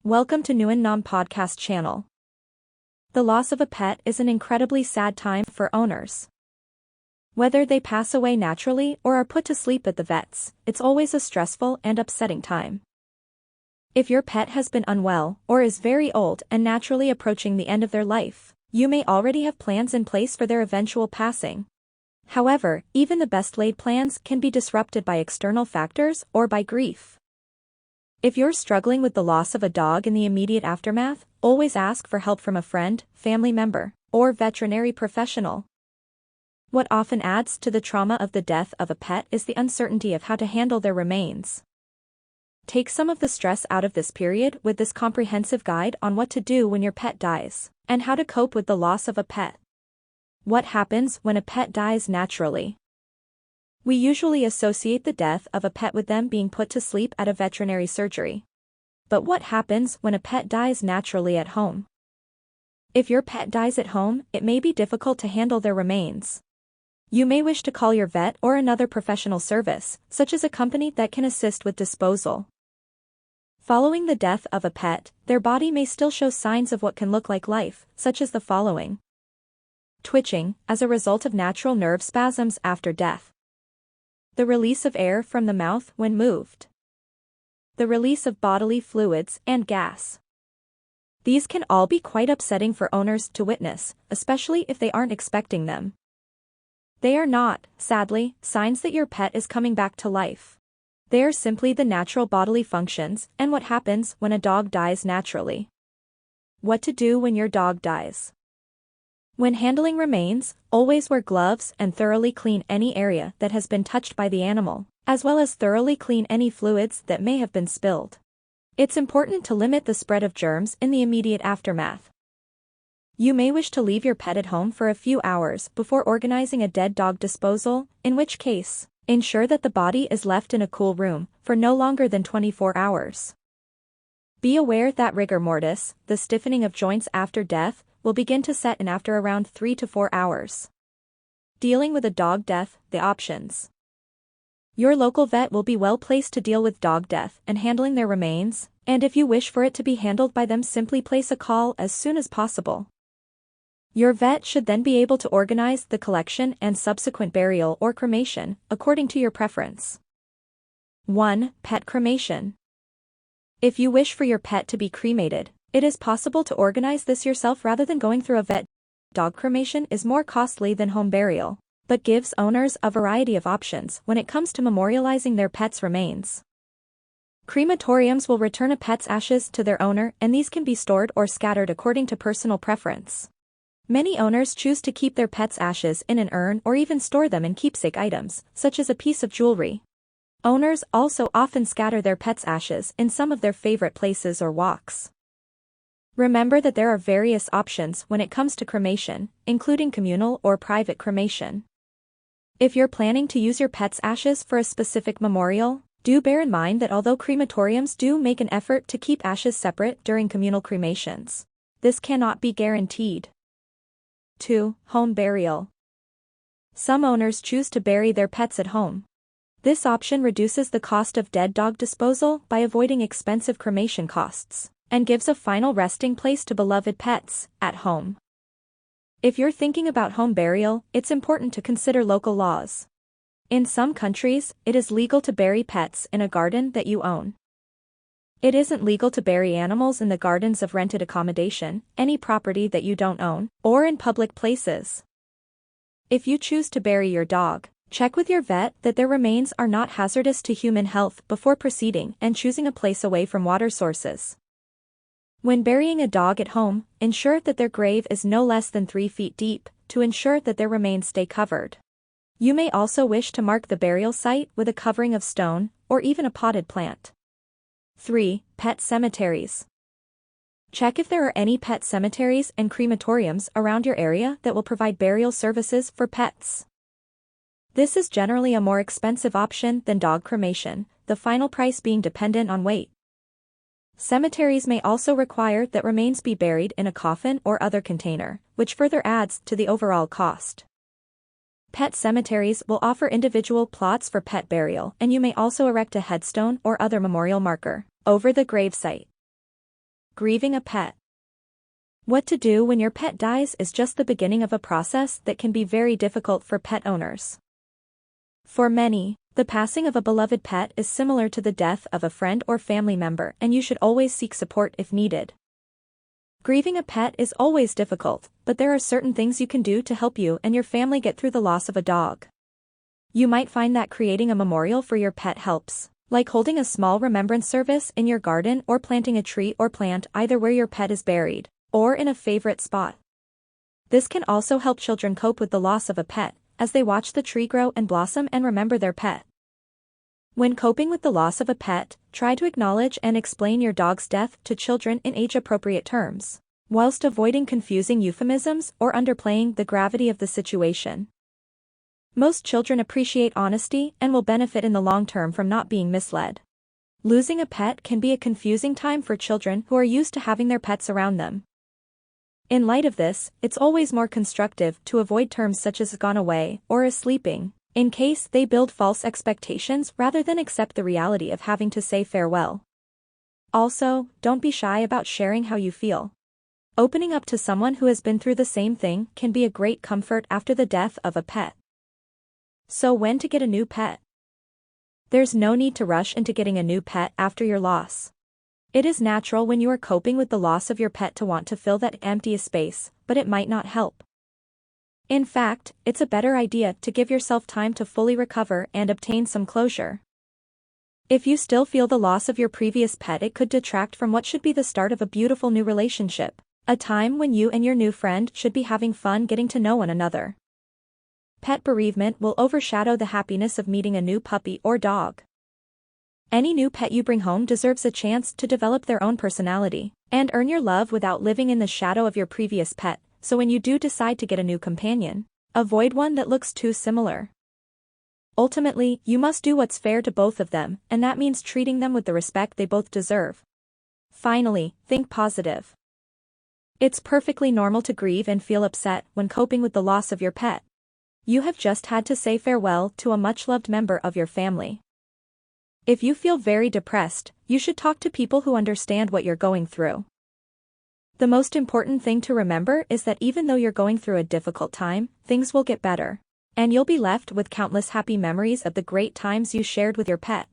Welcome to Nguyen Nam Podcast Channel. The loss of a pet is an incredibly sad time for owners. Whether they pass away naturally or are put to sleep at the vets, it's always a stressful and upsetting time. If your pet has been unwell or is very old and naturally approaching the end of their life, you may already have plans in place for their eventual passing. However, even the best-laid plans can be disrupted by external factors or by grief. If you're struggling with the loss of a dog in the immediate aftermath, always ask for help from a friend, family member, or veterinary professional. What often adds to the trauma of the death of a pet is the uncertainty of how to handle their remains. Take some of the stress out of this period with this comprehensive guide on what to do when your pet dies, and how to cope with the loss of a pet. What happens when a pet dies naturally? We usually associate the death of a pet with them being put to sleep at a veterinary surgery. But what happens when a pet dies naturally at home? If your pet dies at home, it may be difficult to handle their remains. You may wish to call your vet or another professional service, such as a company that can assist with disposal. Following the death of a pet, their body may still show signs of what can look like life, such as the following: twitching, as a result of natural nerve spasms after death. The release of air from the mouth when moved. The release of bodily fluids and gas. These can all be quite upsetting for owners to witness, especially if they aren't expecting them. They are not, sadly, signs that your pet is coming back to life. They are simply the natural bodily functions and what happens when a dog dies naturally. What to do when your dog dies. When handling remains, always wear gloves and thoroughly clean any area that has been touched by the animal, as well as thoroughly clean any fluids that may have been spilled. It's important to limit the spread of germs in the immediate aftermath. You may wish to leave your pet at home for a few hours before organizing a dead dog disposal, in which case, ensure that the body is left in a cool room for no longer than 24 hours. Be aware that rigor mortis, the stiffening of joints after death, will begin to set in after around 3 to 4 hours. Dealing with a dog death, the options. Your local vet will be well placed to deal with dog death and handling their remains, and if you wish for it to be handled by them, simply place a call as soon as possible. Your vet should then be able to organize the collection and subsequent burial or cremation, according to your preference. 1. Pet cremation. If you wish for your pet to be cremated, it is possible to organize this yourself rather than going through a vet. Dog cremation is more costly than home burial, but gives owners a variety of options when it comes to memorializing their pet's remains. Crematoriums will return a pet's ashes to their owner, and these can be stored or scattered according to personal preference. Many owners choose to keep their pet's ashes in an urn or even store them in keepsake items, such as a piece of jewelry. Owners also often scatter their pet's ashes in some of their favorite places or walks. Remember that there are various options when it comes to cremation, including communal or private cremation. If you're planning to use your pet's ashes for a specific memorial, do bear in mind that although crematoriums do make an effort to keep ashes separate during communal cremations, this cannot be guaranteed. 2. Home burial. Some owners choose to bury their pets at home. This option reduces the cost of dead dog disposal by avoiding expensive cremation costs, and gives a final resting place to beloved pets, at home. If you're thinking about home burial, it's important to consider local laws. In some countries, it is legal to bury pets in a garden that you own. It isn't legal to bury animals in the gardens of rented accommodation, any property that you don't own, or in public places. If you choose to bury your dog, check with your vet that their remains are not hazardous to human health before proceeding and choosing a place away from water sources. When burying a dog at home, ensure that their grave is no less than 3 feet deep, to ensure that their remains stay covered. You may also wish to mark the burial site with a covering of stone, or even a potted plant. 3. Pet cemeteries. Check if there are any pet cemeteries and crematoriums around your area that will provide burial services for pets. This is generally a more expensive option than dog cremation, the final price being dependent on weight. Cemeteries may also require that remains be buried in a coffin or other container, which further adds to the overall cost. Pet cemeteries will offer individual plots for pet burial, and you may also erect a headstone or other memorial marker over the gravesite. Grieving a pet. What to do when your pet dies is just the beginning of a process that can be very difficult for pet owners. For many, the passing of a beloved pet is similar to the death of a friend or family member, and you should always seek support if needed. Grieving a pet is always difficult, but there are certain things you can do to help you and your family get through the loss of a dog. You might find that creating a memorial for your pet helps, like holding a small remembrance service in your garden or planting a tree or plant either where your pet is buried, or in a favorite spot. This can also help children cope with the loss of a pet, as they watch the tree grow and blossom and remember their pet. When coping with the loss of a pet, try to acknowledge and explain your dog's death to children in age-appropriate terms, whilst avoiding confusing euphemisms or underplaying the gravity of the situation. Most children appreciate honesty and will benefit in the long term from not being misled. Losing a pet can be a confusing time for children who are used to having their pets around them. In light of this, it's always more constructive to avoid terms such as gone away or is sleeping, in case they build false expectations rather than accept the reality of having to say farewell. Also, don't be shy about sharing how you feel. Opening up to someone who has been through the same thing can be a great comfort after the death of a pet. So when to get a new pet? There's no need to rush into getting a new pet after your loss. It is natural when you are coping with the loss of your pet to want to fill that empty space, but it might not help. In fact, it's a better idea to give yourself time to fully recover and obtain some closure. If you still feel the loss of your previous pet, it could detract from what should be the start of a beautiful new relationship, a time when you and your new friend should be having fun getting to know one another. Pet bereavement will overshadow the happiness of meeting a new puppy or dog. Any new pet you bring home deserves a chance to develop their own personality and earn your love without living in the shadow of your previous pet, so when you do decide to get a new companion, avoid one that looks too similar. Ultimately, you must do what's fair to both of them, and that means treating them with the respect they both deserve. Finally, think positive. It's perfectly normal to grieve and feel upset when coping with the loss of your pet. You have just had to say farewell to a much-loved member of your family. If you feel very depressed, you should talk to people who understand what you're going through. The most important thing to remember is that even though you're going through a difficult time, things will get better, and you'll be left with countless happy memories of the great times you shared with your pet.